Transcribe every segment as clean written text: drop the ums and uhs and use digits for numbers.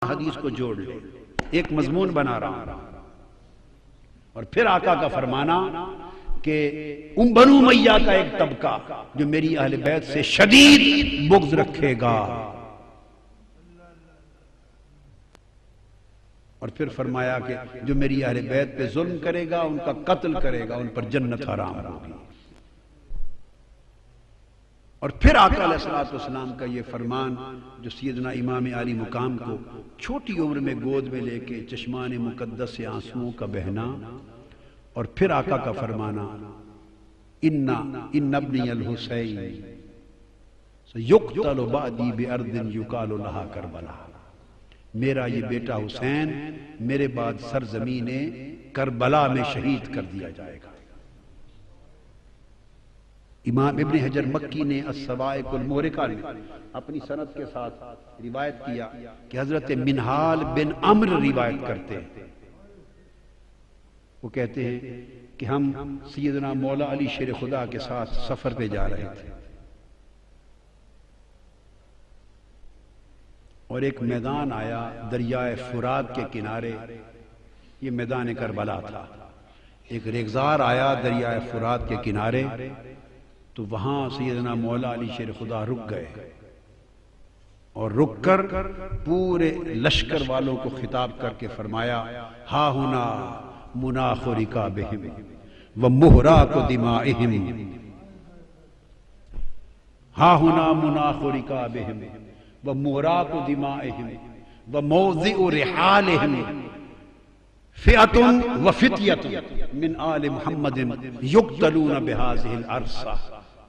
حدیث کو جوڑ لے، ایک مضمون بنا رہا ہوں۔ اور پھر آقا کا فرمانا کہ بنو امیہ کا ایک طبقہ جو میری اہل بیت سے شدید بغض رکھے گا، اور پھر فرمایا کہ جو میری اہل بیت پہ ظلم کرے گا ان کا قتل کرے گا، ان پر جنت حرام ہوگی۔ اور پھر آقا علیہ السلام کا یہ فرمان جو سیدنا امام عالی مقام کو چھوٹی عمر میں گود میں لے کے چشمان مقدس سے آنسوؤں کا بہنا، اور پھر آقا کا فرمانا ان ابنی الحسین سیقتل بعدی بارض یقال لہا کربلا، میرا یہ بیٹا حسین میرے بعد سرزمین کربلا میں شہید کر دیا جائے گا۔ امام ابن حجر مکی نے الصواعق المحرقہ میں اپنی سند کے ساتھ روایت کیا کہ حضرت منہال بن عمر روایت کرتے ہیں، وہ کہتے ہیں کہ ہم سیدنا مولا علی شیر خدا کے ساتھ سفر پہ جا رہے تھے، اور ایک میدان آیا دریائے فرات کے کنارے، یہ میدان کربلا تھا۔ ایک ریگزار آیا دریائے فرات کے کنارے، تو وہاں سیدنا مولا علی شیر خدا رک گئے، اور رک کر پورے لشکر والوں کو خطاب کر کے فرمایا ہا ہنا مناخ رکابہم ومہراق دمائہم، ہا ہنا مناخ رکابہم ومہراق دمائہم وموضع رحالہم فئۃ وفتیۃ من آل محمد یقتلون بہذہ الارصہ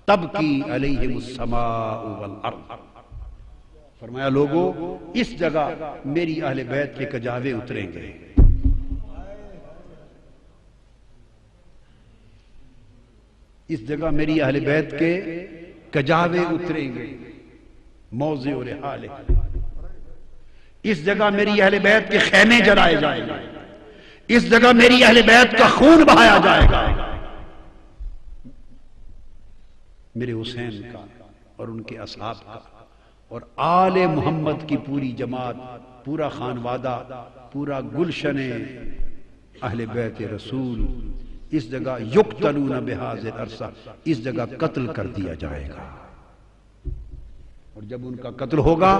تبکی علیہم السماء والارض۔ فرمایا لوگو اس جگہ میری اہل بیت کے کجاوے اتریں گے، اس جگہ میری اہل بیت کے کجاوے اتریں گے، موضع رحال، اس جگہ میری اہل بیت کے خیمے جلائے جائیں گے، اس جگہ میری اہل بیت کا خون بہایا جائے گا، میرے حسین کا اور ان کے اصحاب کا اور آل محمد کی پوری جماعت، پورا خانوادہ، پورا گلشن اہل بیت رسول اس جگہ یقتلون بہذا الارصہ، اس جگہ قتل کر دیا جائے گا، اور جب ان کا قتل ہوگا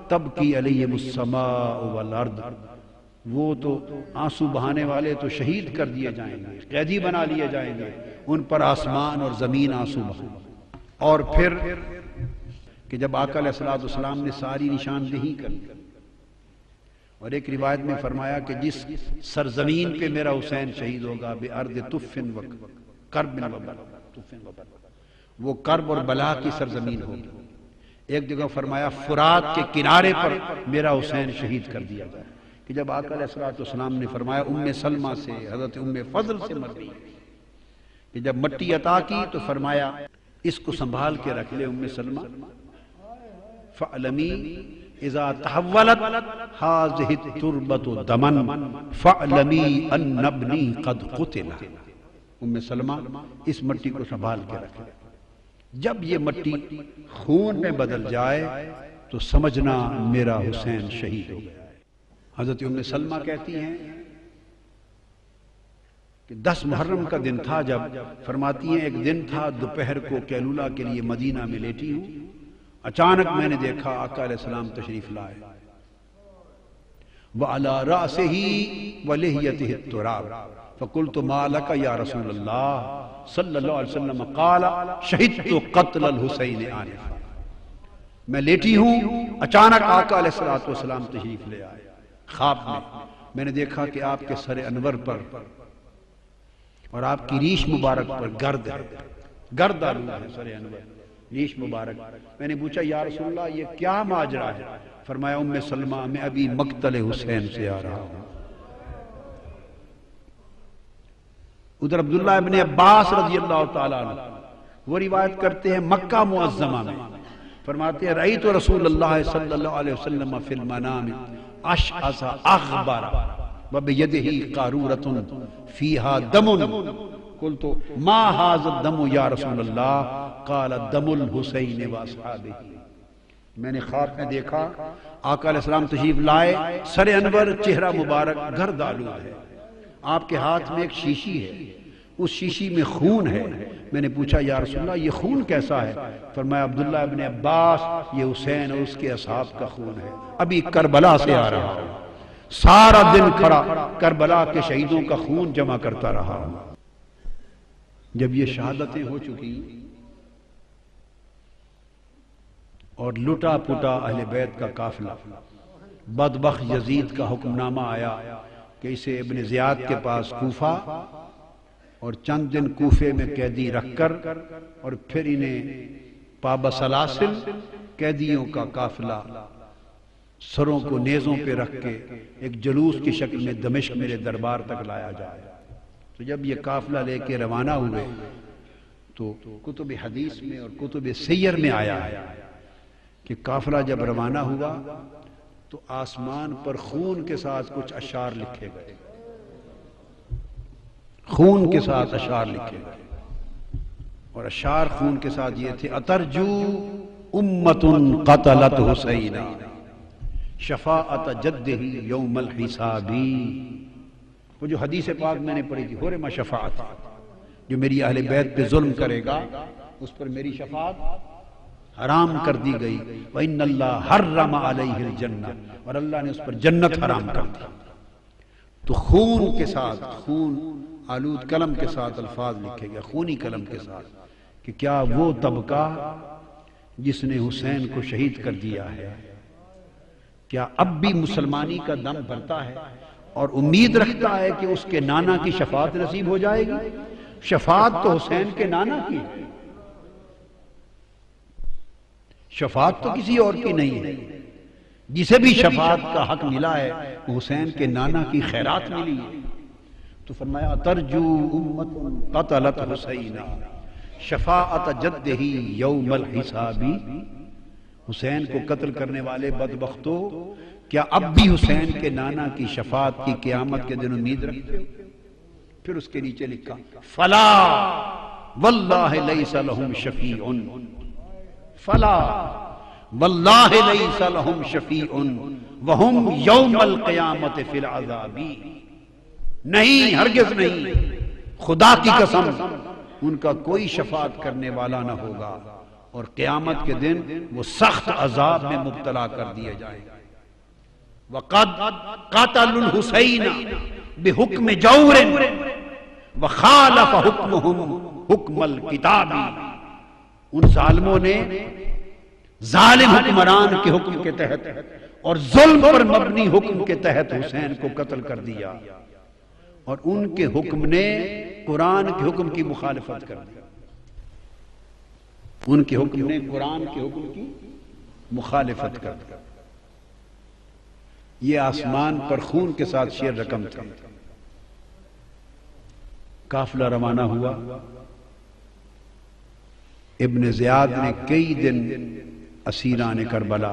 تب کی علیہم السماء والارض، وہ تو آنسو بہانے والے تو شہید کر دیے جائیں گے، قیدی بنا لیے جائیں گے، ان پر آسمان اور زمین آنسو بہائیں۔ اور پھر کہ جب آقا علیہ السلام نے ساری نشاندہی کر لی، اور ایک روایت میں فرمایا کہ جس سرزمین پہ میرا حسین شہید ہوگا بِأَرْضِ طُفٍ وَكَرْبٍ وَبَلَا، وہ کرب اور بلا کی سرزمین ہوگی۔ ایک جگہ فرمایا فرات کے کنارے پر میرا حسین شہید کر دیا جائے، کہ جب آقا علیہ السلام نے فرمایا ام سلمہ سے، حضرت ام فضل سے مر گئی، کہ جب مٹی عطا کی تو فرمایا اس کو سنبھال کے رکھ لے ام سلمہ، فَعْلَمِي اِذَا تَحَوَّلَتْ هَذِهِ التُّرْبَةُ دَمًا فَعْلَمِي أَنَّ ابْنِي قَدْ قُتِلَ، ام سلمہ اس مٹی کو سنبھال کے رکھ لے، جب یہ مٹی خون میں بدل جائے تو سمجھنا میرا حسین شہید ہو گیا ہے۔ حضرت ام سلمہ کہتی ہیں کہ 10 محرم کا دن تھا، جب فرماتی ہیں ایک دن تھا دوپہر کو قیلولہ کے لیے مدینہ میں لیٹی ہوں، اچانک میں نے دیکھا آقا علیہ السلام تشریف لائے، وَعَلَىٰ رَأْسِهِ وَلِحْيَتِهِ التُّرَابُ فَقُلْتُ مَا لَكَ يَا رَسُولَ اللَّهِ صلی اللہ علیہ وسلم، قَالَ شَهِدْتُ قَتْلَ الْحُسَيْنِ آنِفًا، میں لیٹی ہوں، اچانک آقا علیہ السلام تشریف لے آئے، خواب میں نے دیکھا کہ آپ کے سر انور پر اور آپ کی ریش مبارک پر گرد ہے، گرد آلود ہے سر انور، ریش مبارک۔ میں نے پوچھا یا رسول اللہ یہ کیا ماجرا ہے؟ فرمایا ام سلمہ میں ابھی مقتل حسین سے آ رہا ہوں۔ ادھر عبداللہ ابن عباس رضی اللہ تعالیٰ عنہ وہ روایت کرتے ہیں مکہ معظمہ میں، فرماتے ہیں رأیت رسول اللہ صلی اللہ علیہ وسلم فی المنام اشعث اغبر وبیدہ قارورۃ فیہا دم، قلت ما ھذا الدم یا رسول اللہ؟ قال دم الحسین واصحابہ، میں نے خواب میں دیکھا آقا علیہ السلام تشریف لائے، سر انور، چہرہ مبارک گرد آلود ہے، آپ کے ہاتھ میں ایک شیشی ہے، اس شیشی میں خون ہے۔ میں نے پوچھا یا رسول اللہ یہ خون کیسا ہے؟ فرمایا عبداللہ ابن عباس، یہ حسین اور اس کے اصحاب کا خون ہے، ابھی کربلا سے آ رہا ہوں، سارا دن کھڑا کربلا کے شہیدوں کا خون جمع کرتا رہا ہوں۔ جب یہ شہادتیں ہو چکی اور لٹا پٹا اہل بیت کا قافلہ، بدبخت یزید کا حکم نامہ آیا کہ اسے ابن زیاد کے پاس کوفہ اور چند دن کوفے میں قیدی رکھ کر اور پھر انہیں پابسلاسل قیدیوں کا قافلہ سروں کو نیزوں پہ رکھ کے ایک جلوس کی شکل میں دمشق میرے دربار تک لایا جائے۔ تو جب یہ قافلہ لے کے روانہ ہوئے تو کتب حدیث میں اور کتب سیر میں آیا ہے کہ قافلہ جب روانہ ہوا تو آسمان پر خون کے ساتھ کچھ اشعار لکھے گئے، خون کے ساتھ اشعار لکھے گئے، اور اشعار خون کے ساتھ یہ تھے: اترجو امت قتلت حسینا شفاعت جدہ یوم الحسابی۔ وہ جو حدیث پاک میں نے پڑھی تھی، حرم شفاعت، جو میری اہل بیت پہ ظلم کرے گا اس پر میری شفاعت حرام کر دی گئی، وَإِنَّ اللَّهَ حَرَّمَ عَلَيْهِ الْجَنَّةِ، اور اللہ نے اس پر جنت حرام کر دی۔ تو خون کے ساتھ، خون آلود قلم کے ساتھ الفاظ لکھے گئے، خونی قلم کے ساتھ، کہ کیا وہ طبقہ جس نے حسین کو شہید کر دیا ہے کیا اب بھی مسلمانی کا دم بھرتا ہے اور امید رکھتا ہے کہ اس کے نانا کی شفاعت نصیب ہو جائے گی؟ شفاعت تو حسین کے نانا کی ہے، شفاعت تو کسی اور کی نہیں ہے۔ جسے بھی شفاعت کا حق ملا ہے وہ حسین کے نانا کی خیرات ملی ہے۔ تو فرمایا ترجو امت قتلت حسینا شفاعت جدہ یوم الحسابی، حسین کو قتل کرنے والے بدبختوں، کیا اب بھی حسین کے نانا کی شفاعت کی قیامت کے دن امید رکھتے ہو؟ پھر اس کے نیچے لکھا فلا واللہ لیس لہم شفیع، فلا واللہ لیس لہم شفیع وہم یوم القیامت فی العذاب، نہیں، ہرگز نہیں، خدا کی قسم ان کا کوئی شفاعت کرنے والا نہ ہوگا اور قیامت کے دن وہ سخت عذاب میں مبتلا کر دیے جائیں گے۔ وَقَدْ قَتَلُوا الْحُسَيْنَ بِحُکْمِ جَوْرٍ وَخَالَفَ حُکْمُهُمْ حُکْمَ الْکِتَابِ، ان ظالموں نے ظالم حکمران کے حکم کے تحت اور ظلم پر مبنی حکم کے تحت حسین کو قتل کر دیا، اور ان کے حکم نے قرآن کے حکم کی مخالفت کر دی، ان کے حکم نے قرآن کے حکم کی مخالفت کر دی۔ یہ آسمان پر خون کے ساتھ شیر رقم تھا۔ قافلہ روانہ ہوا، ابن زیاد نے کئی دن اسیران کربلا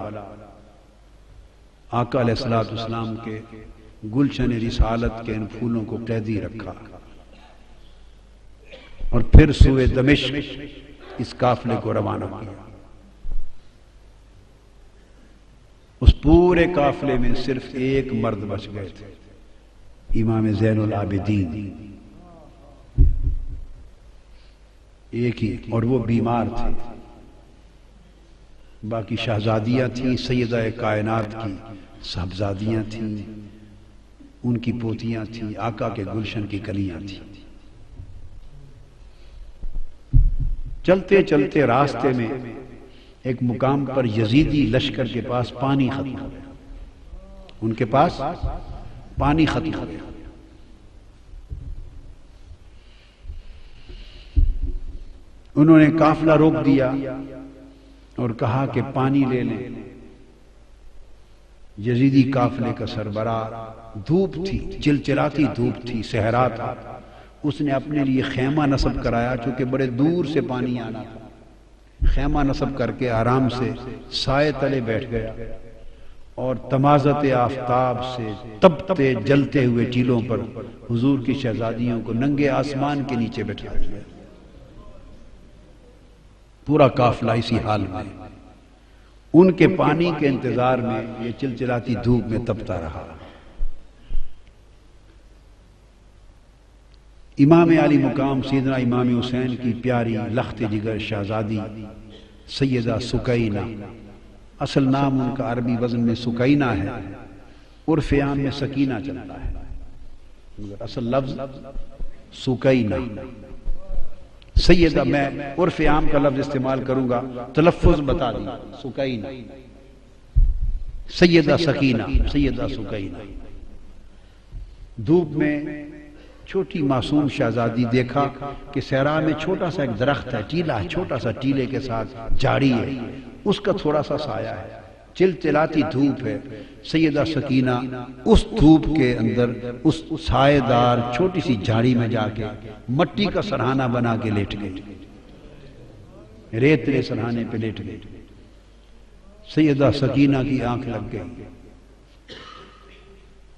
آقا علیہ السلام کے گلشن رسالت کے ان پھولوں کو قیدی رکھا، اور پھر سوئے دمشق اس قافلے کو روانہ کیا۔ اس پورے قافلے میں صرف ایک مرد بچ گئے تھے، امام زین العابدین، ایک ہی، اور وہ بیمار تھے۔ باقی شہزادیاں تھیں، سیدہ کائنات کی صاحبزادیاں تھیں، ان کی پوتیاں تھیں، آقا کے گلشن کی کلیاں تھیں۔ چلتے چلتے راستے میں ایک مقام پر یزیدی لشکر کے پاس پانی ختم ہو گیا، ان کے پاس پانی ختم ہو گیا۔ انہوں نے قافلہ روک دیا اور کہا کہ پانی لے لیں۔ یزیدی قافلے کا سربراہ، دھوپ تھی، چلچلاتی دھوپ تھی، صحرا تھا، اس نے اپنے لیے خیمہ نصب کرایا، چونکہ بڑے دور سے پانی آنا تھا۔ خیمہ نصب کر کے آرام سے سائے تلے بیٹھ گیا اور تمازت آفتاب سے تپتے جلتے ہوئے ٹیلوں پر حضور کی شہزادیوں کو ننگے آسمان کے نیچے بٹھا دیا۔ پورا قافلہ اسی حال میں، ان کے پانی کے انتظار میں یہ چلچلاتی دھوپ میں تپتا رہا۔ امام علی مقام سیدنا امام حسین کی پیاری لخت جگر شہزادی سیدہ سکینہ، اصل نام ان کا عربی وزن میں سکینہ ہے، عرف عام میں سکینہ چلتا ہے، مگر اصل لفظ سکینہ۔ سیدہ میں عرف عام کا لفظ استعمال کروں گا، تلفظ بتا دیں، سکینہ، سیدہ سکینہ، سیدہ سکینہ۔ دھوپ میں چھوٹی معصوم شہزادی دیکھا کہ صحرا میں چھوٹا سا ایک درخت ہے، ٹیلا ہے، چھوٹا سا ٹیلے کے ساتھ جھاڑی ہے، اس کا تھوڑا سا سایہ ہے، چلچلاتی دھوپ ہے۔ سیدہ سکینہ اس دھوپ کے اندر اس سائے دار چھوٹی سی جھاڑی میں جا کے مٹی کا سرہانہ بنا کے لیٹ گئی، ریتلے سرہانے پہ لیٹ گئی۔ سیدہ سکینہ کی آنکھ لگ گئی،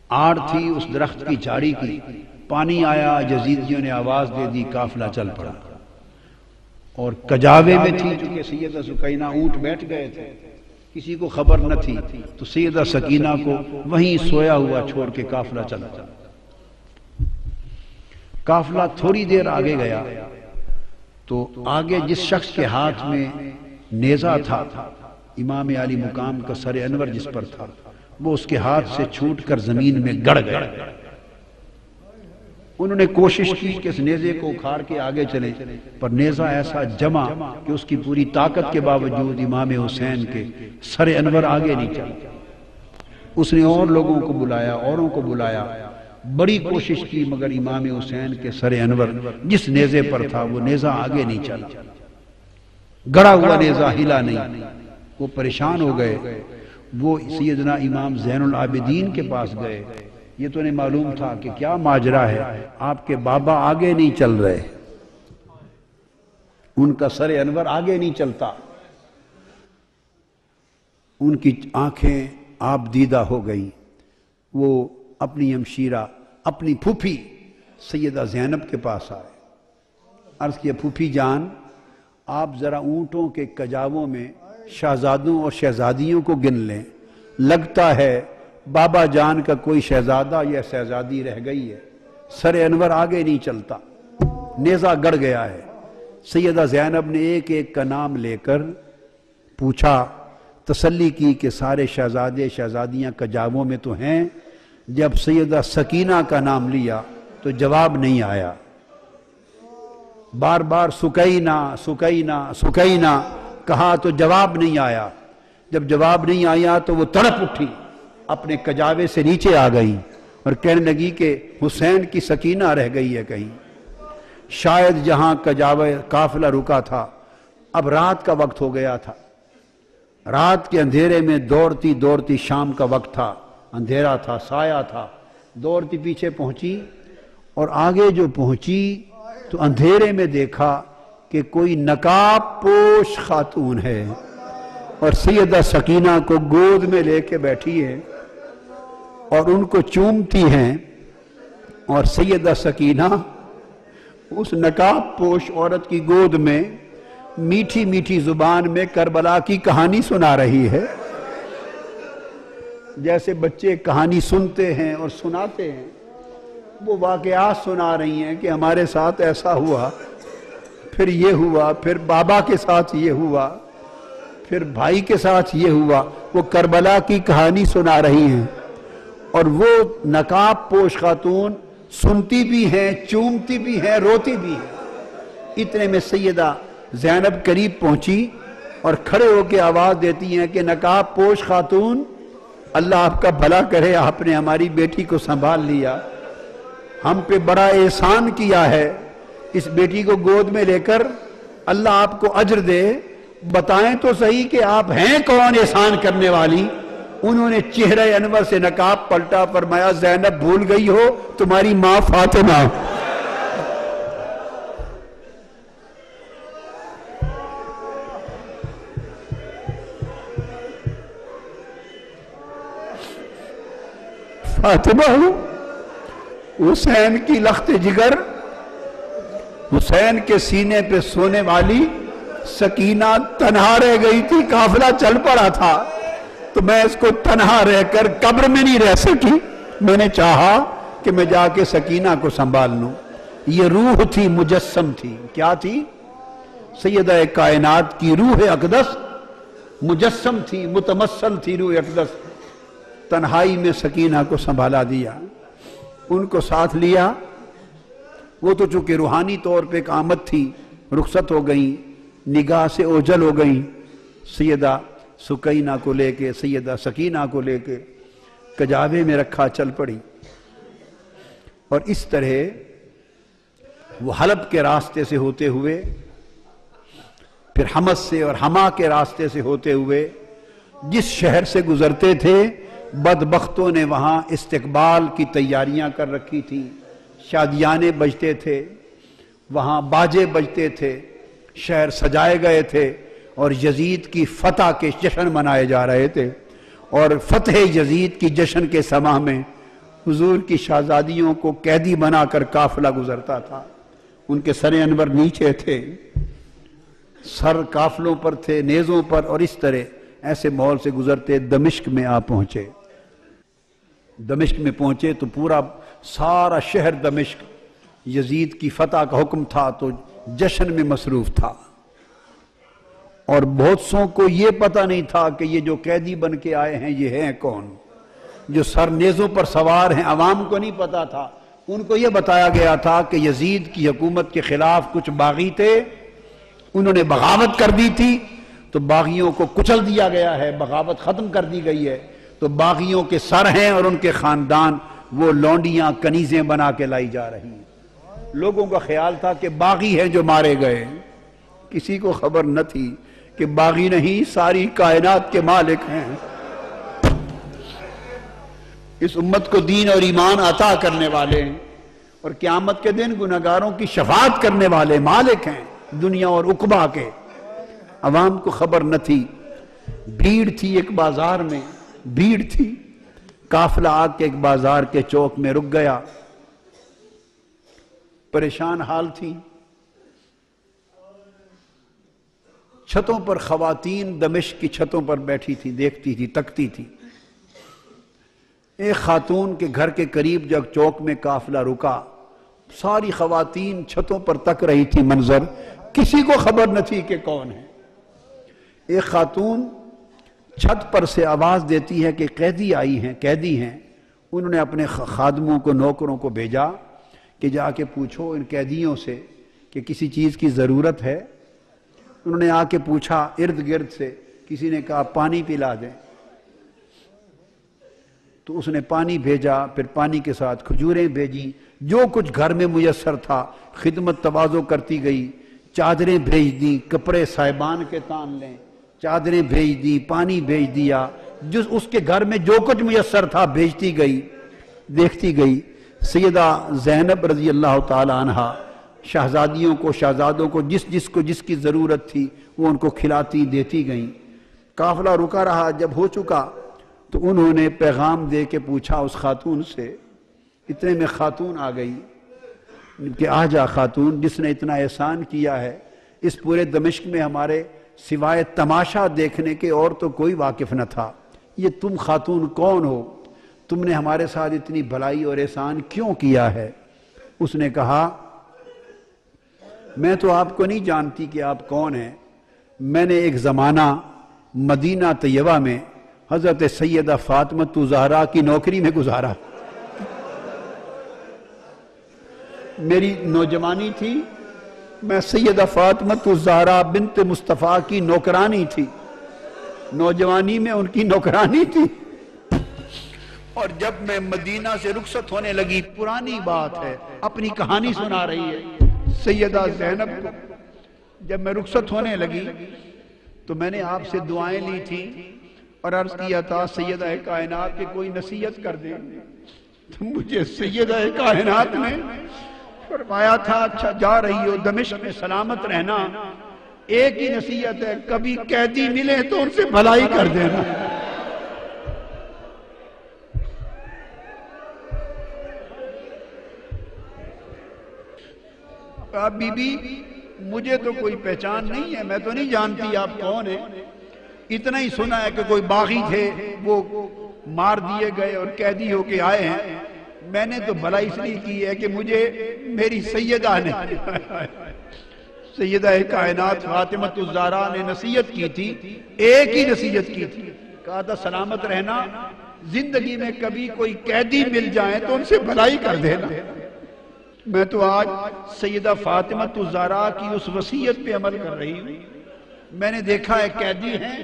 آڑ تھی اس درخت کی جھاڑی کی، پانی آیا، یزیدیوں نے آواز دے دی، قافلہ چل پڑا۔ اور کجاوے میں تھی چونکہ سیدہ سکینہ، اونٹ بیٹھ گئے تھے، کسی کو خبر نہ تھی، تو سیدہ سکینہ کو وہیں سویا ہوا چھوڑ کے قافلہ چلا۔ قافلہ تھوڑی دیر آگے گیا تو آگے جس شخص کے ہاتھ میں نیزہ تھا، امام علی مقام کا سر انور جس پر تھا، وہ اس کے ہاتھ سے چھوٹ کر زمین میں گڑ گیا۔ انہوں نے کوشش کی کہ اس نیزے کو اکھاڑ کے آگے چلے، پر نیزہ ایسا جمع کہ اس کی پوری طاقت کے باوجود امام حسین کے سر انور آگے نہیں چلا۔ اس نے اور لوگوں کو بلایا، اوروں کو بلایا، بڑی کوشش کی، مگر امام حسین کے سر انور جس نیزے پر تھا وہ نیزہ آگے نہیں چلا، گڑا ہوا نیزہ ہلا نہیں۔ وہ پریشان ہو گئے، وہ سیدنا امام زین العابدین کے پاس گئے۔ یہ تو انہیں معلوم تھا کہ کیا ماجرا ہے، آپ کے بابا آگے نہیں چل رہے، ان کا سر انور آگے نہیں چلتا۔ ان کی آنکھیں آپ دیدہ ہو گئیں، وہ اپنی ہمشیرہ، اپنی پھوپھی سیدہ زینب کے پاس آئے، عرض کیا پھوپھی جان، آپ ذرا اونٹوں کے کجاووں میں شہزادوں اور شہزادیوں کو گن لیں، لگتا ہے بابا جان کا کوئی شہزادہ یا شہزادی رہ گئی ہے، سر انور آگے نہیں چلتا، نیزہ گڑ گیا ہے۔ سیدہ زینب نے ایک ایک کا نام لے کر پوچھا، تسلی کی کہ سارے شہزادے شہزادیاں کجاووں میں تو ہیں۔ جب سیدہ سکینہ کا نام لیا تو جواب نہیں آیا، بار بار سکینہ سکینہ سکینہ کہا تو جواب نہیں آیا۔ جب جواب نہیں آیا تو وہ تڑپ اٹھی، اپنے کجاوے سے نیچے آ گئی اور کہنے لگی کہ حسین کی سکینہ رہ گئی ہے کہیں۔ شاید جہاں کجاوے قافلہ رکا تھا، اب رات کا وقت ہو گیا تھا، رات کے اندھیرے میں دوڑتی دوڑتی، شام کا وقت تھا، اندھیرا تھا، سایہ تھا، دوڑتی پیچھے پہنچی، اور آگے جو پہنچی تو اندھیرے میں دیکھا کہ کوئی نقاب پوش خاتون ہے اور سیدہ سکینہ کو گود میں لے کے بیٹھی ہے اور ان کو چومتی ہیں، اور سیدہ سکینہ اس نقاب پوش عورت کی گود میں میٹھی میٹھی زبان میں کربلا کی کہانی سنا رہی ہے، جیسے بچے کہانی سنتے ہیں اور سناتے ہیں۔ وہ واقعات سنا رہی ہیں کہ ہمارے ساتھ ایسا ہوا، پھر یہ ہوا، پھر بابا کے ساتھ یہ ہوا، پھر بھائی کے ساتھ یہ ہوا۔ وہ کربلا کی کہانی سنا رہی ہیں، اور وہ نقاب پوش خاتون سنتی بھی ہیں، چومتی بھی ہیں، روتی بھی ہیں۔ اتنے میں سیدہ زینب قریب پہنچی اور کھڑے ہو کے آواز دیتی ہیں کہ نقاب پوش خاتون، اللہ آپ کا بھلا کرے، آپ نے ہماری بیٹی کو سنبھال لیا، ہم پہ بڑا احسان کیا ہے، اس بیٹی کو گود میں لے کر اللہ آپ کو اجر دے، بتائیں تو صحیح کہ آپ ہیں کون احسان کرنے والی۔ انہوں نے چہرہ انور سے نقاب پلٹا، فرمایا زینب بھول گئی ہو تمہاری ماں فاطمہ۔ فاطمہ حسین کی لخت جگر، حسین کے سینے پہ سونے والی سکینہ تنہا رہ گئی تھی، قافلہ چل پڑا تھا، تو میں اس کو تنہا رہ کر قبر میں نہیں رہ سکی، میں نے چاہا کہ میں جا کے سکینہ کو سنبھال لوں۔ یہ روح تھی، مجسم تھی، کیا تھی؟ سیدہ کائنات کی روح اقدس مجسم تھی، متمثل تھی روح اقدس۔ تنہائی میں سکینہ کو سنبھالا دیا، ان کو ساتھ لیا۔ وہ تو چونکہ روحانی طور پہ ایک آمد تھی، رخصت ہو گئیں، نگاہ سے اوجھل ہو گئیں۔ سیدہ سکینہ کو لے کے، سیدہ سکینہ کو لے کے کجاوے میں رکھا، چل پڑی۔ اور اس طرح وہ حلب کے راستے سے ہوتے ہوئے، پھر حمص سے اور حما کے راستے سے ہوتے ہوئے جس شہر سے گزرتے تھے، بدبختوں نے وہاں استقبال کی تیاریاں کر رکھی تھی، شادیانے بجتے تھے، وہاں باجے بجتے تھے، شہر سجائے گئے تھے، اور یزید کی فتح کے جشن منائے جا رہے تھے۔ اور فتح یزید کی جشن کے سماں میں حضور کی شہزادیوں کو قیدی بنا کر قافلہ گزرتا تھا۔ ان کے سر انور نیچے تھے، سر قافلوں پر تھے، نیزوں پر، اور اس طرح ایسے ماحول سے گزرتے دمشق میں آ پہنچے۔ دمشق میں پہنچے تو پورا سارا شہر دمشق یزید کی فتح کا حکم تھا تو جشن میں مصروف تھا، اور بہت سوں کو یہ پتہ نہیں تھا کہ یہ جو قیدی بن کے آئے ہیں یہ ہیں کون، جو سر نیزوں پر سوار ہیں، عوام کو نہیں پتا تھا۔ ان کو یہ بتایا گیا تھا کہ یزید کی حکومت کے خلاف کچھ باغی تھے، انہوں نے بغاوت کر دی تھی، تو باغیوں کو کچل دیا گیا ہے، بغاوت ختم کر دی گئی ہے، تو باغیوں کے سر ہیں اور ان کے خاندان وہ لونڈیاں کنیزیں بنا کے لائی جا رہی ہیں۔ لوگوں کا خیال تھا کہ باغی ہیں جو مارے گئے، کسی کو خبر نہ تھی کہ باغی نہیں، ساری کائنات کے مالک ہیں، اس امت کو دین اور ایمان عطا کرنے والے ہیں، اور قیامت کے دن گناہگاروں کی شفاعت کرنے والے مالک ہیں دنیا اور عقبہ کے۔ عوام کو خبر نہ تھی، بھیڑ تھی ایک بازار میں، بھیڑ تھی، قافلہ آ کے ایک بازار کے چوک میں رک گیا، پریشان حال تھی۔ چھتوں پر خواتین دمشق کی چھتوں پر بیٹھی تھی، دیکھتی تھی، تکتی تھی۔ ایک خاتون کے گھر کے قریب جب چوک میں قافلہ رکا، ساری خواتین چھتوں پر تک رہی تھی منظر، کسی کو خبر نہ تھی کہ کون ہے۔ ایک خاتون چھت پر سے آواز دیتی ہے کہ قیدی آئی ہیں، قیدی ہیں۔ انہوں نے اپنے خادموں کو، نوکروں کو بھیجا کہ جا کے پوچھو ان قیدیوں سے کہ کسی چیز کی ضرورت ہے۔ انہوں نے آ کے پوچھا ارد گرد سے، کسی نے کہا پانی پلا دیں، تو اس نے پانی بھیجا، پھر پانی کے ساتھ کھجوریں بھیجی، جو کچھ گھر میں میسر تھا، خدمت تواضع کرتی گئی، چادریں بھیج دیں، کپڑے صاحبان کے تان لیں، چادریں بھیج دی، پانی بھیج دیا، جس اس کے گھر میں جو کچھ میسر تھا بھیجتی گئی، دیکھتی گئی۔ سیدہ زینب رضی اللہ تعالی عنہ شہزادیوں کو، شہزادوں کو جس کی ضرورت تھی وہ ان کو کھلاتی دیتی گئیں۔ قافلہ رکا رہا، جب ہو چکا تو انہوں نے پیغام دے کے پوچھا اس خاتون سے، اتنے میں خاتون آ گئی کہ آ جا خاتون، جس نے اتنا احسان کیا ہے، اس پورے دمشق میں ہمارے سوائے تماشا دیکھنے کے اور تو کوئی واقف نہ تھا، یہ تم خاتون کون ہو؟ تم نے ہمارے ساتھ اتنی بھلائی اور احسان کیوں کیا ہے؟ اس نے کہا میں تو آپ کو نہیں جانتی کہ آپ کون ہیں، میں نے ایک زمانہ مدینہ طیبہ میں حضرت سیدہ فاطمہ الزہرا کی نوکری میں گزارا، میری نوجوانی تھی، میں سیدہ فاطمہ الزہرا بنت مصطفیٰ کی نوکرانی تھی، نوجوانی میں ان کی نوکرانی تھی، اور جب میں مدینہ سے رخصت ہونے لگی، پرانی بات ہے، اپنی کہانی سنا رہی ہے سیدہ زینب کو، جب میں رخصت ہونے لگی تو میں نے آپ سے دعائیں لی تھی اور عرض کیا تھا سیدہ کائنات کی کوئی نصیحت کر دیں، تو مجھے سیدہ کائنات نے فرمایا تھا اچھا جا رہی ہو دمشق میں سلامت رہنا، ایک ہی نصیحت ہے، کبھی قیدی ملے تو ان سے بھلائی کر دینا۔ بی بی مجھے تو کوئی پہچان نہیں ہے، میں تو نہیں جانتی آپ کون ہیں، اتنا ہی سنا ہے کہ کوئی باغی تھے وہ مار دیے گئے اور قیدی ہو کے آئے ہیں، میں نے تو بھلائی اس لیے کی ہے کہ مجھے میری سیدہ نے سیدہ کائنات فاطمۃ الزہرا نے نصیحت کی تھی، ایک ہی نصیحت کی تھی، کہا تھا سلامت رہنا، زندگی میں کبھی کوئی قیدی مل جائیں تو ان سے بھلائی کر دینا۔ میں تو آج سیدہ فاطمۃ الزہرا کی اس وصیت پہ عمل کر رہی ہوں۔ میں نے دیکھا ہے قیدی ہیں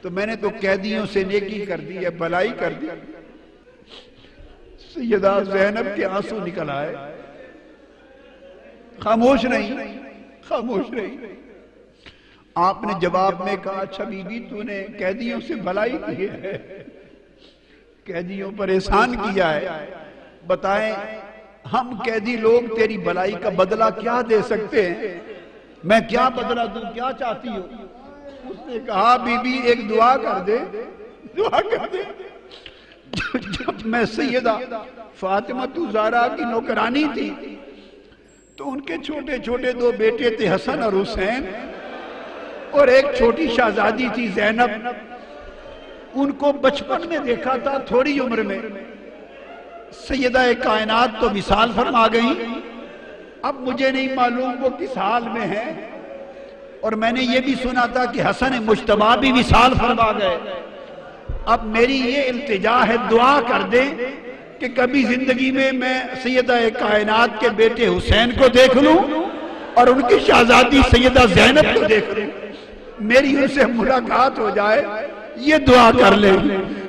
تو میں نے تو قیدیوں سے نیکی کر دی ہے، بھلائی کر دی۔ سیدہ زینب کے آنسو نکل آئے، خاموش نہیں، خاموش نہیں۔ آپ نے جواب میں کہا اچھا بی بی تو نے قیدیوں سے بھلائی کی ہے، قیدیوں پر احسان کیا ہے، بتائیں ہم قیدی لوگ تیری بھلائی کا بدلہ کیا دے سکتے ہیں؟ میں کیا بدلہ دوں، کیا چاہتی ہو؟ اس نے کہا بی بی ایک دعا کر دے، دعا کر دے۔ جب میں سیدہ فاطمۃ الزہرا کی نوکرانی تھی تو ان کے چھوٹے چھوٹے دو بیٹے تھے، حسن اور حسین، اور ایک چھوٹی شہزادی تھی زینب۔ ان کو بچپن میں دیکھا تھا، تھوڑی عمر میں سیدہ کائنات تو وصال فرما گئی، اب مجھے نہیں معلوم وہ کس حال میں ہے، اور میں نے یہ بھی سنا تھا کہ حسن مجتبیٰ بھی وصال فرما گئے۔ اب میری یہ التجا ہے، دعا کر دیں کہ کبھی زندگی میں سیدہ کائنات کے بیٹے حسین کو دیکھ لوں اور ان کی شہزادی سیدہ زینب کو دیکھ لوں، میری ان سے ملاقات ہو جائے، یہ دعا کر لیں۔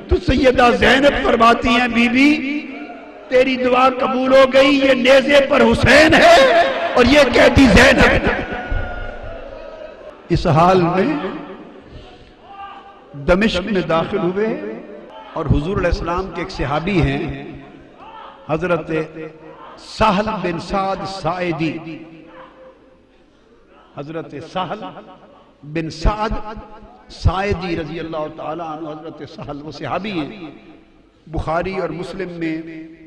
تو سیدہ زینب فرماتی ہیں بی بی تیری دعا قبول ہو گئی، یہ نیزے پر حسین ہے اور یہ قیدی زینب ہے۔ اس حال میں دمشق میں داخل ہوئے اور حضور علیہ السلام کے ایک صحابی ہیں حضرت سہل بن سعد ساعدی، حضرت سہل بن سعد ساعدی رضی اللہ تعالیٰ عنہ، حضرت سہل وہ صحابی ہیں، بخاری اور مسلم میں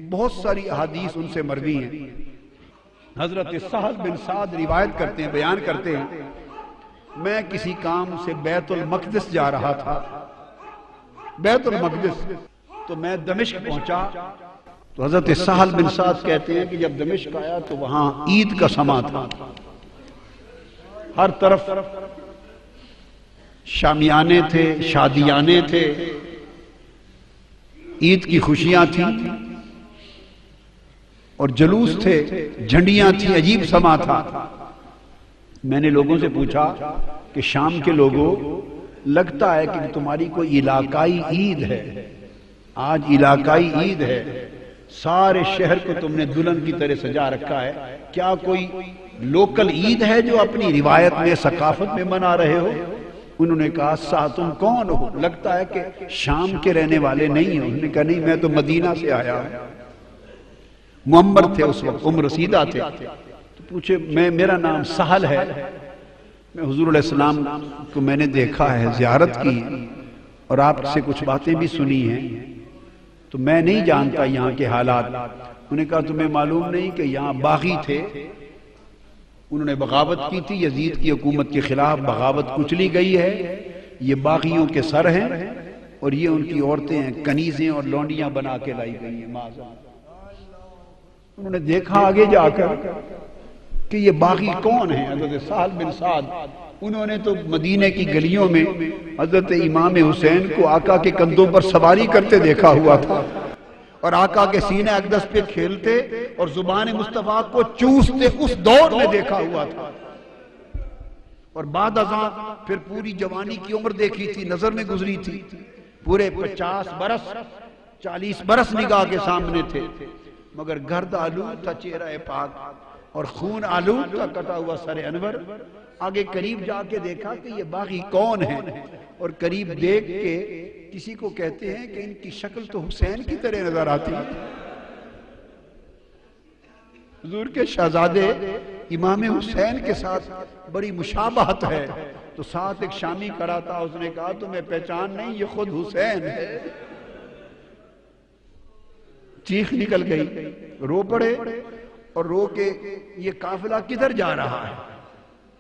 بہت ساری احادیث ان سے مروی ہیں۔ حضرت سہل بن سعد روایت کرتے ہیں، بیان کرتے ہیں میں کسی کام سے بیت المقدس جا رہا تھا، بیت المقدس، تو میں دمشق پہنچا تو حضرت سہل بن سعد کہتے ہیں کہ جب دمشق آیا تو وہاں عید کا سما تھا، ہر طرف شامیانے تھے، شادیانے تھے، عید کی خوشیاں تھیں اور جلوس تھے، جھنڈیاں تھیں، عجیب سما تھا۔ میں نے لوگوں سے پوچھا کہ شام کے لوگوں لگتا ہے کہ تمہاری کوئی علاقائی عید ہے، آج علاقائی عید ہے، سارے شہر کو تم نے دلہن کی طرح سجا رکھا ہے، کیا کوئی لوکل عید ہے جو اپنی روایت میں ثقافت میں منا رہے ہو؟ انہوں نے کہا تم کون ہو؟ لگتا ہے کہ شام کے رہنے والے نہیں ہو۔ انہوں نے کہا نہیں، میں تو مدینہ سے آیا ہوں۔ معمر تھے اس وقت، عمر رسیدہ تھے، تو پوچھے میرا نام سہل ہے، میں حضور علیہ السلام کو میں نے دیکھا ہے، زیارت کی اور آپ سے کچھ باتیں بھی سنی ہیں، تو میں نہیں جانتا یہاں کے حالات۔ انہوں نے کہا تمہیں معلوم نہیں کہ یہاں باغی تھے، انہوں نے بغاوت کی تھی، یزید کی حکومت کے خلاف بغاوت کچلی گئی ہے، یہ باغیوں کے سر ہیں اور یہ ان کی عورتیں ہیں، کنیزیں اور لونڈیاں بنا کے لائی گئی ہیں۔ انہوں نے دیکھا آگے جا کر کہ یہ باغی کون ہیں؟ حضرت سہل بن سعد، انہوں نے تو مدینے کی گلیوں میں حضرت امام حسین کو آقا کے کندھوں پر سواری کرتے دیکھا ہوا تھا اور آقا کے سینہ اقدس پہ کھیلتے اور زبان مصطفیٰ کو چوستے، اس دور میں دیکھا ہوا تھا، اور بعد ازاں پھر پوری جوانی کی عمر دیکھی تھی، نظر میں گزری تھی، پورے 50 برس 40 برس نگاہ کے سامنے تھے، مگر گرد آلود تھا چہرہ پاک اور خون آلود تھا کٹا ہوا سر انور۔ آگے قریب جا کے دیکھا کہ یہ باغی کون ہیں، اور قریب دیکھ کے کسی کو کہتے ہیں کہ ان کی شکل تو حسین کی طرح نظر آتی ہے۔ حضور کے شہزادے امام حسین کے ساتھ بڑی مشابہت ہے، تو ساتھ ایک شامی کھڑا تھا، اس نے کہا تمہیں پہچان نہیں، یہ خود حسین ہے۔ چیخ نکل گئی، رو پڑے اور رو کے یہ قافلہ کدھر جا رہا ہے؟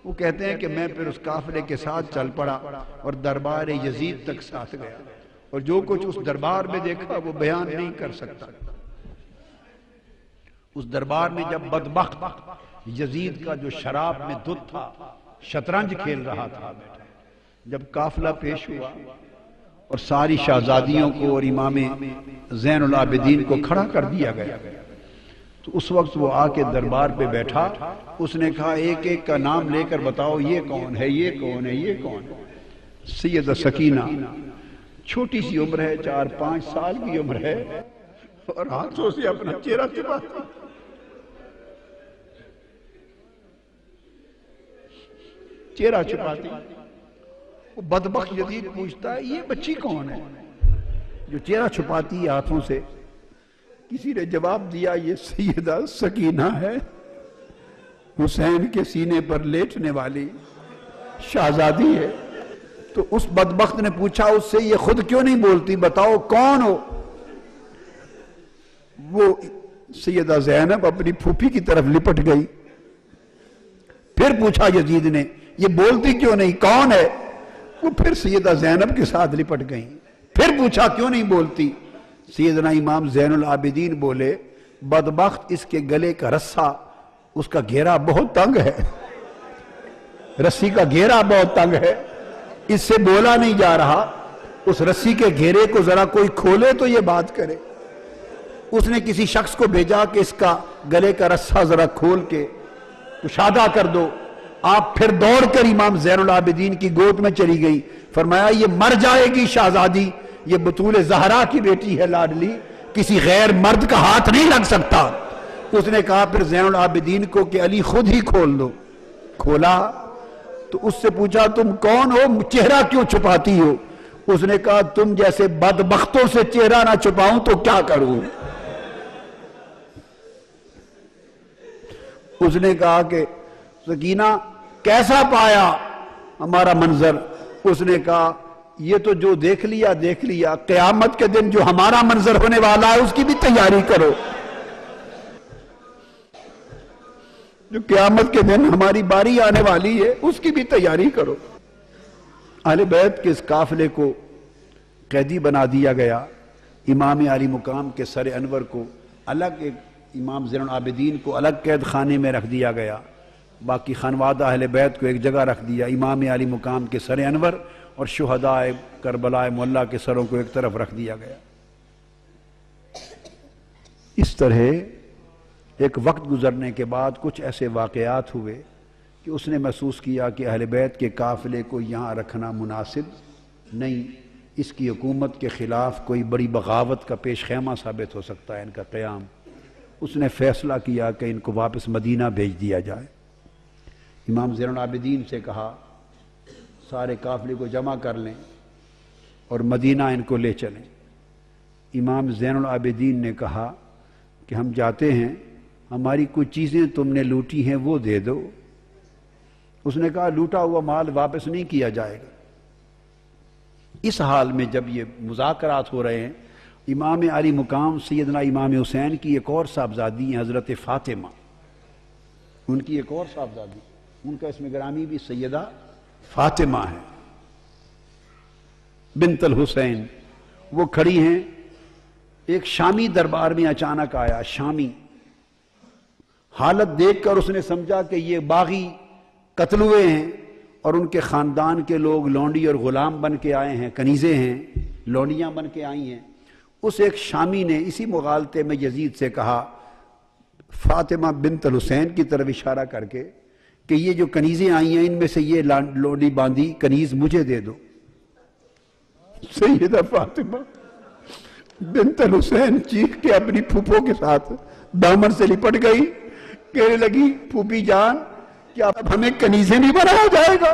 وہ کہتے ہیں کہ میں پھر اس قافلے کے ساتھ چل پڑا اور دربار یزید تک ساتھ گیا، اور جو کچھ اس دربار میں دیکھا وہ بیان نہیں کر سکتا۔ اس دربار میں جب بدبخت یزید کا جو شراب میں دھت تھا شطرنج کھیل رہا تھا، جب قافلہ پیش ہوا اور ساری شہزادیوں کو اور امام زین العابدین کو کھڑا کر دیا گیا، تو اس وقت وہ آ کے دربار پہ بیٹھا، اس نے کہا ایک ایک کا نام لے کر بتاؤ، یہ کون ہے، یہ کون ہے، یہ کون ہے؟ سیدہ سکینہ چھوٹی سی عمر ہے، 4-5 سال کی عمر ہے، اور ہاتھوں سے اپنا چہرہ چھپاتی، چہرہ چھپاتی۔ وہ بدبخت یزید پوچھتا ہے یہ بچی کون ہے جو چہرہ چھپاتی ہے ہاتھوں سے؟ کسی نے جواب دیا یہ سیدہ سکینہ ہے، حسین کے سینے پر لیٹنے والی شہزادی ہے۔ تو اس بدبخت نے پوچھا اس سے یہ خود کیوں نہیں بولتی، بتاؤ کون ہو؟ وہ سیدہ زینب اپنی پھوپھی کی طرف لپٹ گئی۔ پھر پوچھا یزید نے یہ بولتی کیوں نہیں، کون ہے؟ وہ پھر سیدہ زینب کے ساتھ لپٹ گئی۔ پھر پوچھا کیوں نہیں بولتی؟ سیدنا امام زین العابدین بولے بدبخت اس کے گلے کا رسہ، اس کا گھیرا بہت تنگ ہے، رسی کا گھیرا بہت تنگ ہے، اس سے بولا نہیں جا رہا، اس رسی کے گھیرے کو ذرا کوئی کھولے تو یہ بات کرے۔ اس نے کسی شخص کو بھیجا کہ اس کا گلے کا رسہ ذرا کھول کے کشادہ کر دو۔ آپ پھر دوڑ کر امام زین العابدین کی گود میں چلی گئی، فرمایا یہ مر جائے گی شہزادی، یہ بطول زہرا کی بیٹی ہے لاڈلی، کسی غیر مرد کا ہاتھ نہیں لگ سکتا۔ اس نے کہا پھر زین العابدین کو کہ علی خود ہی کھول دو۔ کھولا تو اس سے پوچھا تم کون ہو، چہرہ کیوں چھپاتی ہو؟ اس نے کہا تم جیسے بدبختوں سے چہرہ نہ چھپاؤں تو کیا کروں؟ اس نے کہا کہ سکینہ کیسا پایا ہمارا منظر؟ اس نے کہا یہ تو جو دیکھ لیا دیکھ لیا، قیامت کے دن جو ہمارا منظر ہونے والا ہے اس کی بھی تیاری کرو، جو قیامت کے دن ہماری باری آنے والی ہے اس کی بھی تیاری کرو۔ اہل بیت کے اس قافلے کو قیدی بنا دیا گیا، امام علی مقام کے سر انور کو الگ، ایک امام زین العابدین کو الگ قید خانے میں رکھ دیا گیا، باقی خانوادہ اہل بیت کو ایک جگہ رکھ دیا، امام علی مقام کے سر انور اور شہداء کربلا معلیٰ کے سروں کو ایک طرف رکھ دیا گیا۔ اس طرح ایک وقت گزرنے کے بعد کچھ ایسے واقعات ہوئے کہ اس نے محسوس کیا کہ اہل بیت کے قافلے کو یہاں رکھنا مناسب نہیں، اس کی حکومت کے خلاف کوئی بڑی بغاوت کا پیش خیمہ ثابت ہو سکتا ہے ان کا قیام۔ اس نے فیصلہ کیا کہ ان کو واپس مدینہ بھیج دیا جائے۔ امام زین العابدین سے کہا سارے قافلے کو جمع کر لیں اور مدینہ ان کو لے چلیں۔ امام زین العابدین نے کہا کہ ہم جاتے ہیں، ہماری کچھ چیزیں تم نے لوٹی ہیں وہ دے دو۔ اس نے کہا لوٹا ہوا مال واپس نہیں کیا جائے گا۔ اس حال میں جب یہ مذاکرات ہو رہے ہیں، امام علی مقام سیدنا امام حسین کی ایک اور صاحبزادی ہیں حضرت فاطمہ، ان کی ایک اور صاحبزادی، ان کا اسم گرامی بھی سیدہ فاطمہ ہے بنت الحسین، وہ کھڑی ہیں۔ ایک شامی دربار میں اچانک آیا، شامی، حالت دیکھ کر اس نے سمجھا کہ یہ باغی قتل ہوئے ہیں اور ان کے خاندان کے لوگ لونڈی اور غلام بن کے آئے ہیں، کنیزیں ہیں، لونڈیاں بن کے آئی ہیں۔ اس ایک شامی نے اسی مغالطے میں یزید سے کہا فاطمہ بنت الحسین کی طرف اشارہ کر کے کہ یہ جو کنیزیں آئی ہیں ان میں سے یہ لونڈی باندھی کنیز مجھے دے دو۔ سیدہ فاطمہ بنت الحسین چیخ کے اپنی پھوپھوں کے ساتھ دامن سے لپٹ گئی، کہنے لگی پھوپھی جان کیا اب ہمیں کنیزیں نہیں بنایا جائے گا؟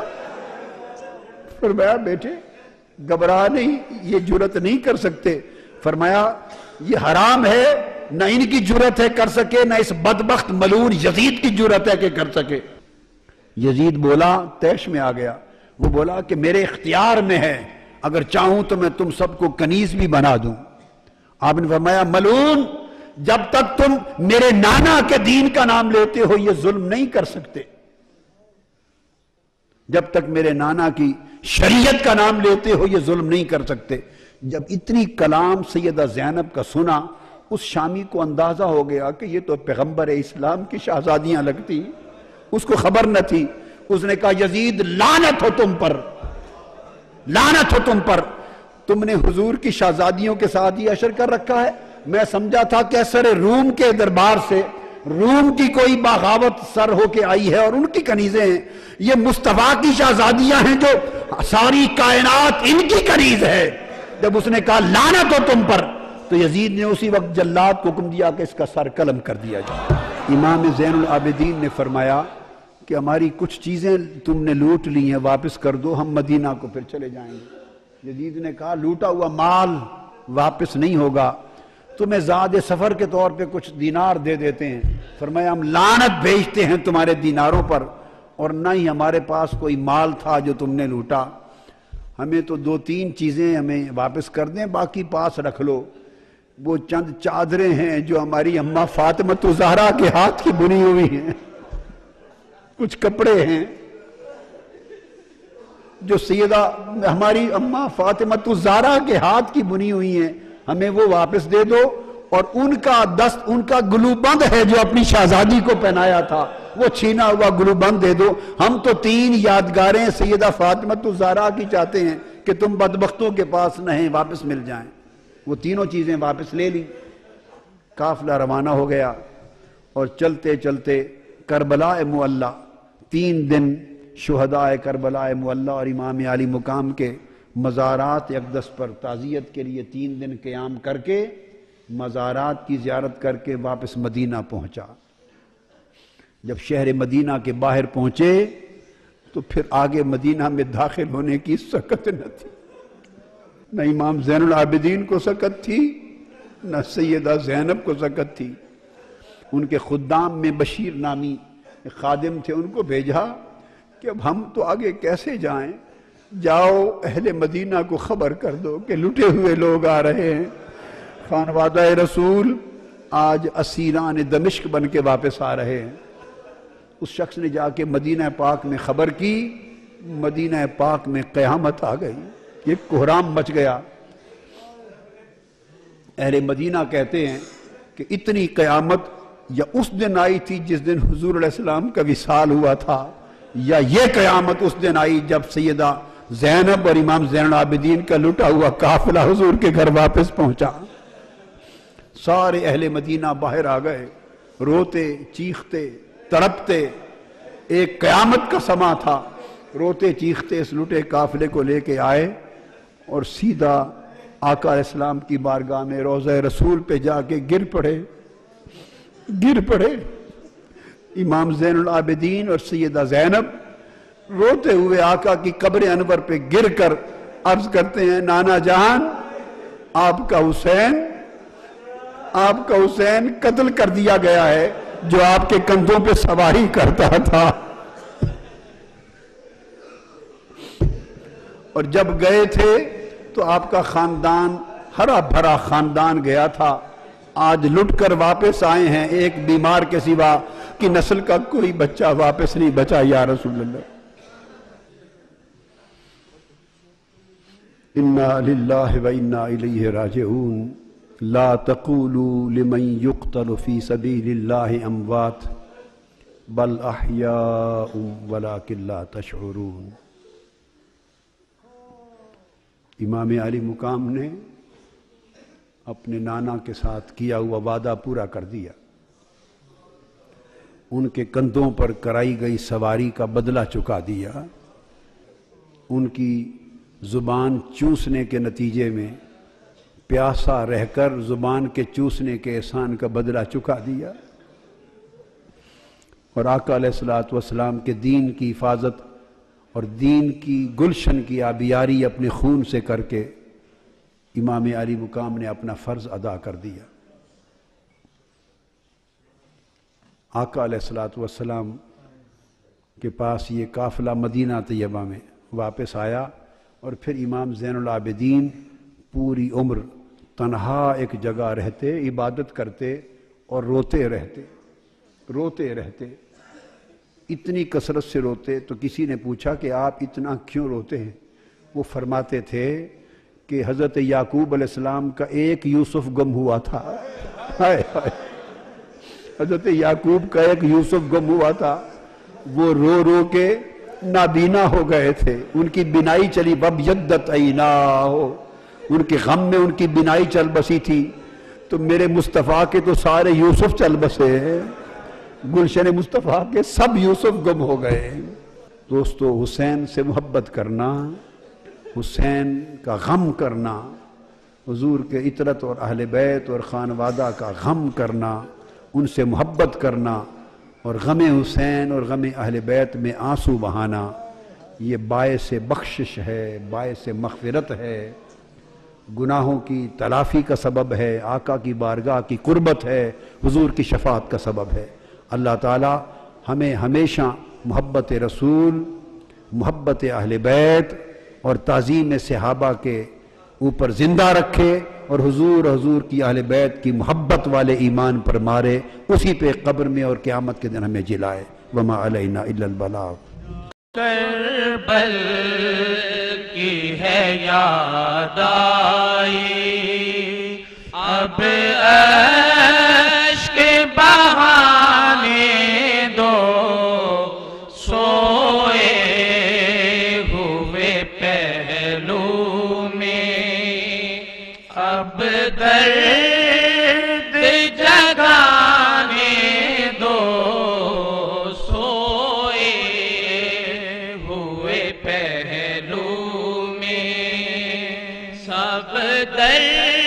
فرمایا بیٹے گھبرا نہیں، یہ جرت نہیں کر سکتے۔ فرمایا یہ حرام ہے، نہ ان کی جرت ہے کر سکے، نہ اس بدبخت ملعون یزید کی جرت ہے کہ کر سکے۔ یزید بولا، تیش میں آ گیا، وہ بولا کہ میرے اختیار میں ہے، اگر چاہوں تو میں تم سب کو کنیز بھی بنا دوں۔ آپ نے فرمایا ملعون، جب تک تم میرے نانا کے دین کا نام لیتے ہو یہ ظلم نہیں کر سکتے۔ جب تک میرے نانا کی شریعت کا نام لیتے ہو یہ ظلم نہیں کر سکتے۔ جب اتنی کلام سیدہ زینب کا سنا، اس شامی کو اندازہ ہو گیا کہ یہ تو پیغمبر اسلام کی شہزادیاں لگتی، اس کو خبر نہ تھی۔ اس نے کہا یزید لعنت ہو تم پر، لعنت ہو تم پر، تم نے حضور کی شہزادیوں کے ساتھ یہ اشر کر رکھا ہے۔ میں سمجھا تھا کیسر روم کے دربار سے روم کی کوئی بغاوت سر ہو کے آئی ہے اور ان کی کنیزیں ہیں، یہ مصطفیٰ کی شہزادیاں ہیں جو ساری کائنات ان کی کنیز ہے۔ جب اس نے کہا لعنت ہو تم پر، تو یزید نے اسی وقت جلاد کو حکم دیا کہ اس کا سر قلم کر دیا جائے۔ امام زین العابدین نے فرمایا کہ ہماری کچھ چیزیں تم نے لوٹ لی ہیں، واپس کر دو، ہم مدینہ کو پھر چلے جائیں گے۔ یزید نے کہا لوٹا ہوا مال واپس نہیں ہوگا، تمہیں زاد سفر کے طور پہ کچھ دینار دے دیتے ہیں۔ فرمایا ہم لعنت بھیجتے ہیں تمہارے دیناروں پر، اور نہ ہی ہمارے پاس کوئی مال تھا جو تم نے لوٹا، ہمیں تو 2-3 چیزیں ہمیں واپس کر دیں، باقی پاس رکھ لو۔ وہ چند چادریں ہیں جو ہماری اماں فاطمہ الزہرا کے ہاتھ کی بنی ہوئی ہیں، کچھ کپڑے ہیں جو سیدہ ہماری اماں فاطمہ الزہرا کے ہاتھ کی بنی ہوئی ہیں، ہمیں وہ واپس دے دو، اور ان کا دست، ان کا گلوبند ہے جو اپنی شہزادی کو پہنایا تھا، وہ چھینا ہوا گلوبند دے دو۔ ہم تو 3 یادگاریں سیدہ فاطمہ الزہرا کی چاہتے ہیں کہ تم بدبختوں کے پاس نہیں، واپس مل جائیں۔ وہ تینوں چیزیں واپس لے لی۔ قافلہ روانہ ہو گیا اور چلتے چلتے کربلا معلی، 3 دن شہداء کربلا معلی اور امام علی مقام کے مزارات اقدس پر تعزیت کے لیے 3 دن قیام کر کے مزارات کی زیارت کر کے واپس مدینہ پہنچا۔ جب شہر مدینہ کے باہر پہنچے تو پھر آگے مدینہ میں داخل ہونے کی سکت نہ تھی، نہ امام زین العابدین کو سکت تھی، نہ سیدہ زینب کو سکت تھی۔ ان کے خدام میں بشیر نامی خادم تھے، ان کو بھیجا کہ اب ہم تو آگے کیسے جائیں، جاؤ اہل مدینہ کو خبر کر دو کہ لٹے ہوئے لوگ آ رہے ہیں، خانوادہ رسول آج اسیران دمشق بن کے واپس آ رہے ہیں۔ اس شخص نے جا کے مدینہ پاک میں خبر کی، مدینہ پاک میں قیامت آ گئی، یہ کوہرام مچ گیا۔ اہل مدینہ کہتے ہیں کہ اتنی قیامت یا اس دن آئی تھی جس دن حضور علیہ السلام کا وصال ہوا تھا، یا یہ قیامت اس دن آئی جب سیدہ زینب اور امام زین العابدین کا لٹا ہوا قافلہ حضور کے گھر واپس پہنچا۔ سارے اہل مدینہ باہر آ گئے، روتے چیختے تڑپتے، ایک قیامت کا سما تھا، روتے چیختے اس لٹے قافلے کو لے کے آئے اور سیدھا آقا علیہ السلام کی بارگاہ میں روضہ رسول پہ جا کے گر پڑے۔ امام زین العابدین اور سیدہ زینب روتے ہوئے آقا کی قبر انور پہ گر کر عرض کرتے ہیں نانا جان، آپ کا حسین قتل کر دیا گیا ہے جو آپ کے کندھوں پہ سواری کرتا تھا۔ اور جب گئے تھے تو آپ کا خاندان ہرا بھرا خاندان گیا تھا، آج لٹ کر واپس آئے ہیں، ایک بیمار کے سوا کی نسل کا کوئی بچہ واپس نہیں بچا یا رسول اللہ۔ انا للہ و انا الیہ راجعون لا تقولوا لمن يقتل في سبيل الله اموات بل احیاء ولكن لا تشعرون۔ امام علی مقام نے اپنے نانا کے ساتھ کیا ہوا وعدہ پورا کر دیا، ان کے کندھوں پر کرائی گئی سواری کا بدلہ چکا دیا، ان کی زبان چوسنے کے نتیجے میں پیاسا رہ کر زبان کے چوسنے کے احسان کا بدلہ چکا دیا، اور آقا علیہ السلام کے دین کی حفاظت اور دین کی گلشن کی آبیاری اپنے خون سے کر کے امام علی مقام نے اپنا فرض ادا کر دیا۔ آقا علیہ السلام کے پاس یہ قافلہ مدینہ طیبہ میں واپس آیا، اور پھر امام زین العابدین پوری عمر تنہا ایک جگہ رہتے، عبادت کرتے اور روتے رہتے۔ اتنی کثرت سے روتے تو کسی نے پوچھا کہ آپ اتنا کیوں روتے ہیں؟ وہ فرماتے تھے کہ حضرت یعقوب علیہ السلام کا ایک یوسف گم ہوا تھا. ہائے ہائے، حضرت یعقوب کا ایک یوسف گم ہوا تھا، وہ رو رو کے نابینا ہو گئے تھے، ان کی بینائی چلی. وَابْيَضَّتْ عَيْنَاهُ، ان کے غم میں ان کی بینائی چل بسی تھی. تو میرے مصطفیٰ کے تو سارے یوسف چل بسے ہیں، گلشن مصطفیٰ کے سب یوسف گم ہو گئے. دوستو، حسین سے محبت کرنا، حسین کا غم کرنا، حضور کے عطرت اور اہل بیت اور خانوادہ کا غم کرنا، ان سے محبت کرنا اور غم حسین اور غم اہل بیت میں آنسو بہانا، یہ باعث بخشش ہے، باعث مغفرت ہے، گناہوں کی تلافی کا سبب ہے، آقا کی بارگاہ کی قربت ہے، حضور کی شفاعت کا سبب ہے. اللہ تعالی ہمیں ہمیشہ محبت رسول، محبت اہل بیت اور تعظیم صحابہ کے اوپر زندہ رکھے اور حضور کی اہل بیت کی محبت والے ایمان پر مارے، اسی پہ قبر میں اور قیامت کے دن ہمیں جلائے. وما علینا الا البلاغ. کربل کی ہے یاد آئی، اب اشک بہانے دو، سوئے ہوئے پہلو میں اب درد جگانے دو، سوئے ہوئے پہلو میں سب درد